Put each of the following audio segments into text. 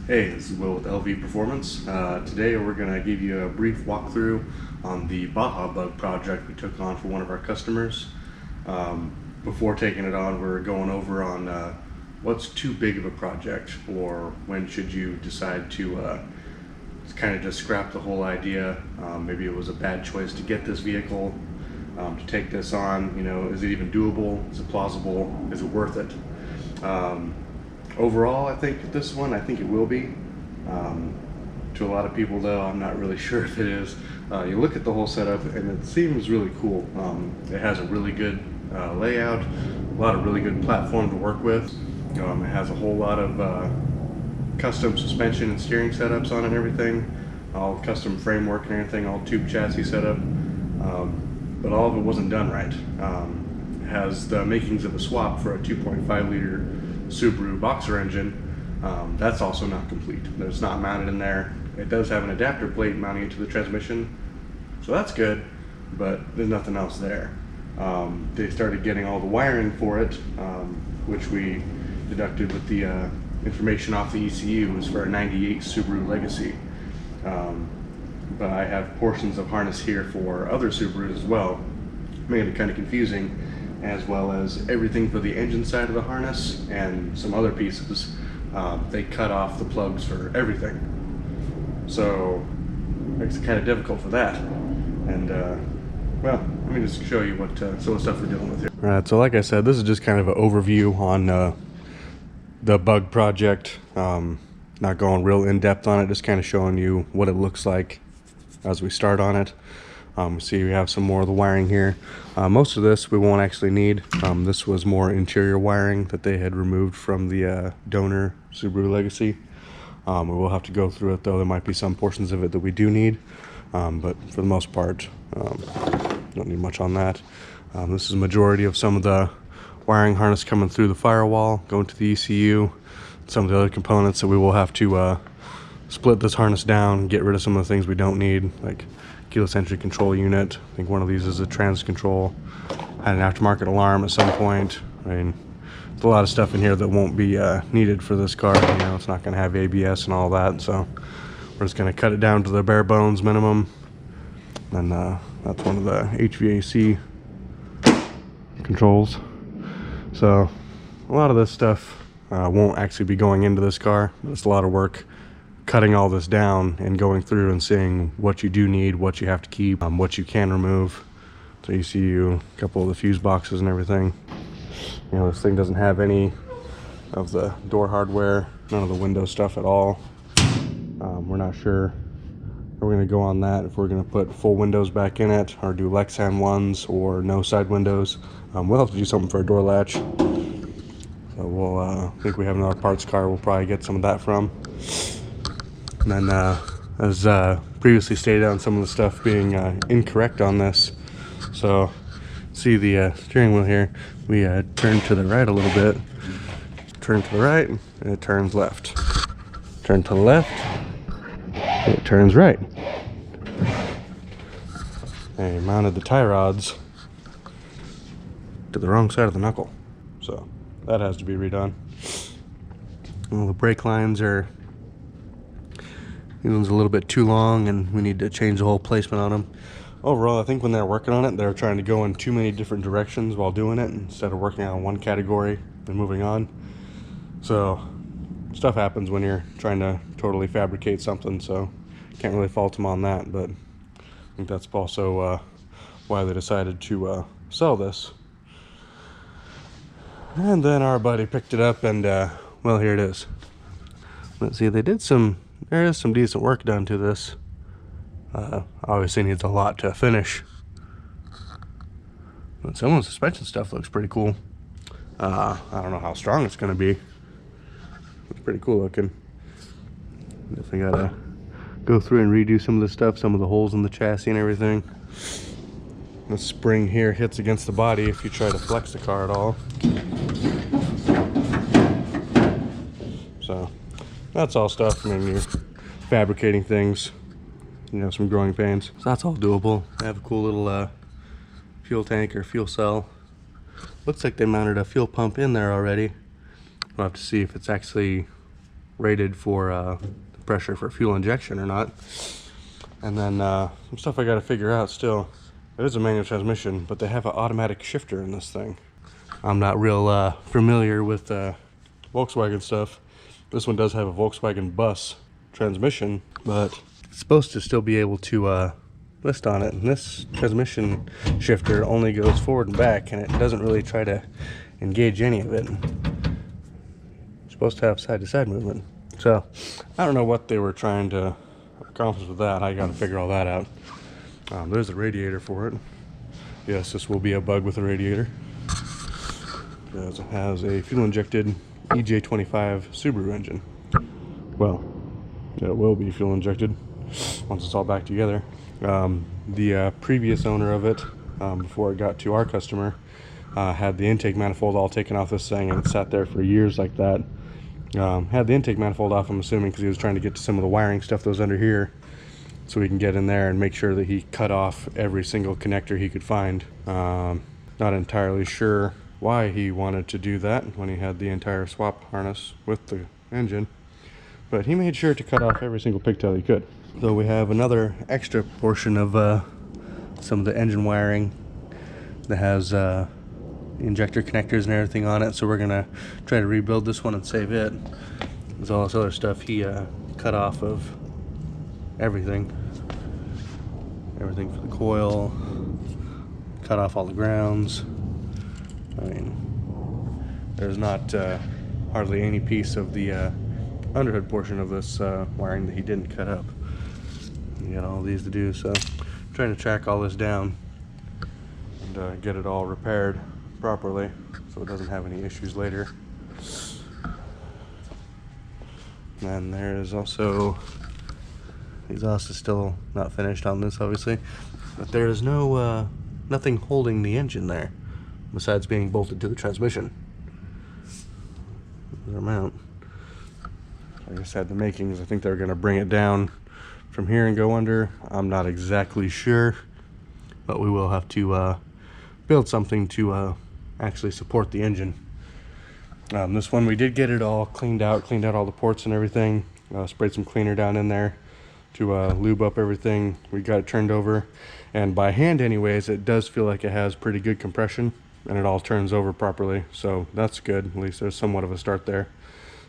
Hey, this is Will with LV Performance. Today we're going to give you a brief walkthrough on the Baja Bug project we took on for one of our customers. Before taking it on, we're going over on what's too big of a project, or when should you decide to kind of just scrap the whole idea. Maybe it was a bad choice to get this vehicle, to take this on. You know, is it even doable? Is it plausible? Is it worth it? Overall, I think this one, I think it will be. To a lot of people though, I'm not really sure if it is. You look at the whole setup and it seems really cool. It has a really good layout, a lot of really good platform to work with. It has a whole lot of custom suspension and steering setups on it and everything. All custom framework and everything, all tube chassis setup. But all of it wasn't done right. It has the makings of a swap for a 2.5 liter Subaru boxer engine. That's also not complete. It's not mounted in there. It does have an adapter plate mounting it to the transmission, so that's good, but there's nothing else there. They started getting all the wiring for it, which we deducted with the information off the ECU. Was for a 98 Subaru Legacy. But I have portions of harness here for other Subarus as well, making it kind of confusing, as well as everything for the engine side of the harness and some other pieces. They cut off the plugs for everything, so it's kind of difficult for that. And well, let me just show you what some of the stuff we're dealing with here. All right, so like I said, this is just kind of an overview on the bug project. Not going real in depth on it, just kind of showing you what it looks like as we start on it. See, we have some more of the wiring here. Most of this we won't actually need. This was more interior wiring that they had removed from the donor Subaru Legacy. We will have to go through it though. There might be some portions of it that we do need, but for the most part, don't need much on that. This is a majority of some of the wiring harness coming through the firewall, going to the ECU, some of the other components that we will have to split this harness down, get rid of some of the things we don't need, like keyless entry control unit. I think one of these is a trans control. Had an aftermarket alarm at some point. I mean, there's a lot of stuff in here that won't be needed for this car. You know, it's not going to have ABS and all that, so we're just going to cut it down to the bare bones minimum. And that's one of the HVAC controls. So a lot of this stuff won't actually be going into this car. It's a lot of work cutting all this down and going through and seeing what you do need, what you have to keep, what you can remove. So you see a couple of the fuse boxes and everything. You know, this thing doesn't have any of the door hardware, none of the window stuff at all. We're not sure we're going to go on that, if we're going to put full windows back in it or do Lexan ones or no side windows. We'll have to do something for a door latch. So we'll I think we have another parts car we'll probably get some of that from. And then, as previously stated on some of the stuff being incorrect on this, so see the steering wheel here, we turn to the right a little bit, turn to the right, and it turns left. Turn to the left, and it turns right. And we mounted the tie rods to the wrong side of the knuckle, so that has to be redone. Well, the brake lines are, these one's a little bit too long and we need to change the whole placement on them. Overall, I think when they're working on it, they're trying to go in too many different directions while doing it instead of working on one category and moving on. So stuff happens when you're trying to totally fabricate something, so can't really fault them on that, but I think that's also why they decided to sell this. And then our buddy picked it up and well, here it is. Let's see, there is some decent work done to this. Obviously needs a lot to finish, but some of the suspension stuff looks pretty cool. I don't know how strong it's going to be. It's pretty cool looking. Definitely gotta go through and redo some of the stuff, some of the holes in the chassis and everything. The spring here hits against the body if you try to flex the car at all. So that's all stuff. I mean, you're fabricating things, you know, some growing pains. So that's all doable. I have a cool little fuel tank or fuel cell. Looks like they mounted a fuel pump in there already. We'll have to see if it's actually rated for pressure for fuel injection or not. And then some stuff I got to figure out still. It is a manual transmission, but they have an automatic shifter in this thing. I'm not real familiar with Volkswagen stuff. This one does have a Volkswagen bus transmission, but it's supposed to still be able to list on it. And this transmission shifter only goes forward and back, and it doesn't really try to engage any of it. It's supposed to have side-to-side movement. So I don't know what they were trying to accomplish with that. I got to figure all that out. There's a radiator for it. Yes, this will be a Bug with a radiator, because it has a fuel-injected EJ25 Subaru engine. Well, it will be fuel-injected once it's all back together. The previous owner of it, before it got to our customer, had the intake manifold all taken off this thing, and it sat there for years like that. Had the intake manifold off, I'm assuming, because he was trying to get to some of the wiring stuff that was under here, so we can get in there and make sure that he cut off every single connector he could find. Not entirely sure why he wanted to do that when he had the entire swap harness with the engine, but he made sure to cut off every single pigtail he could. So we have another extra portion of some of the engine wiring that has injector connectors and everything on it, so we're gonna try to rebuild this one and save it. There's all this other stuff he cut off of everything for the coil, cut off all the grounds. I mean, there's not hardly any piece of the underhood portion of this wiring that he didn't cut up. You got all these to do, so I'm trying to track all this down and get it all repaired properly so it doesn't have any issues later. And there is also, the exhaust is still not finished on this, obviously, but there is no nothing holding the engine there besides being bolted to the transmission. There's our mount. I just had the makings. I think they're going to bring it down from here and go under. I'm not exactly sure, but we will have to build something to actually support the engine. This one, we did get it all cleaned out all the ports and everything, sprayed some cleaner down in there to lube up everything. We got it turned over, and by hand anyways, it does feel like it has pretty good compression and it all turns over properly, so that's good. At least there's somewhat of a start there.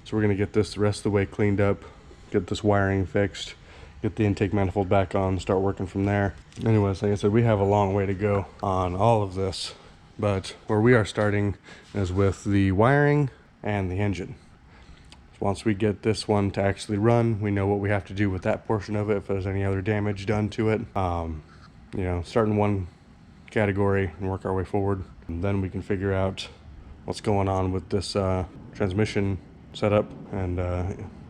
So we're going to get this the rest of the way cleaned up, get this wiring fixed, get the intake manifold back on, start working from there. Anyways, like I said, we have a long way to go on all of this, but where we are starting is with the wiring and the engine. Once we get this one to actually run, we know what we have to do with that portion of it if there's any other damage done to it. You know, start in one category and work our way forward. And then we can figure out what's going on with this transmission setup and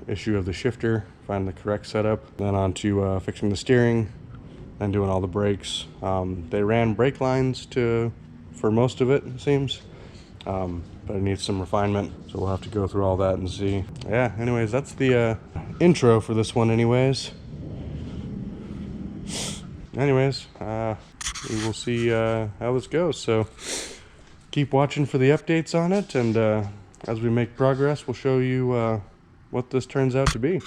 issue of the shifter, find the correct setup, then on to fixing the steering and doing all the brakes. They ran brake lines for most of it seems, but it needs some refinement, so we'll have to go through all that and see. Yeah, anyways, that's the intro for this one anyways. Anyways, we will see how this goes, so keep watching for the updates on it, and as we make progress, we'll show you what this turns out to be.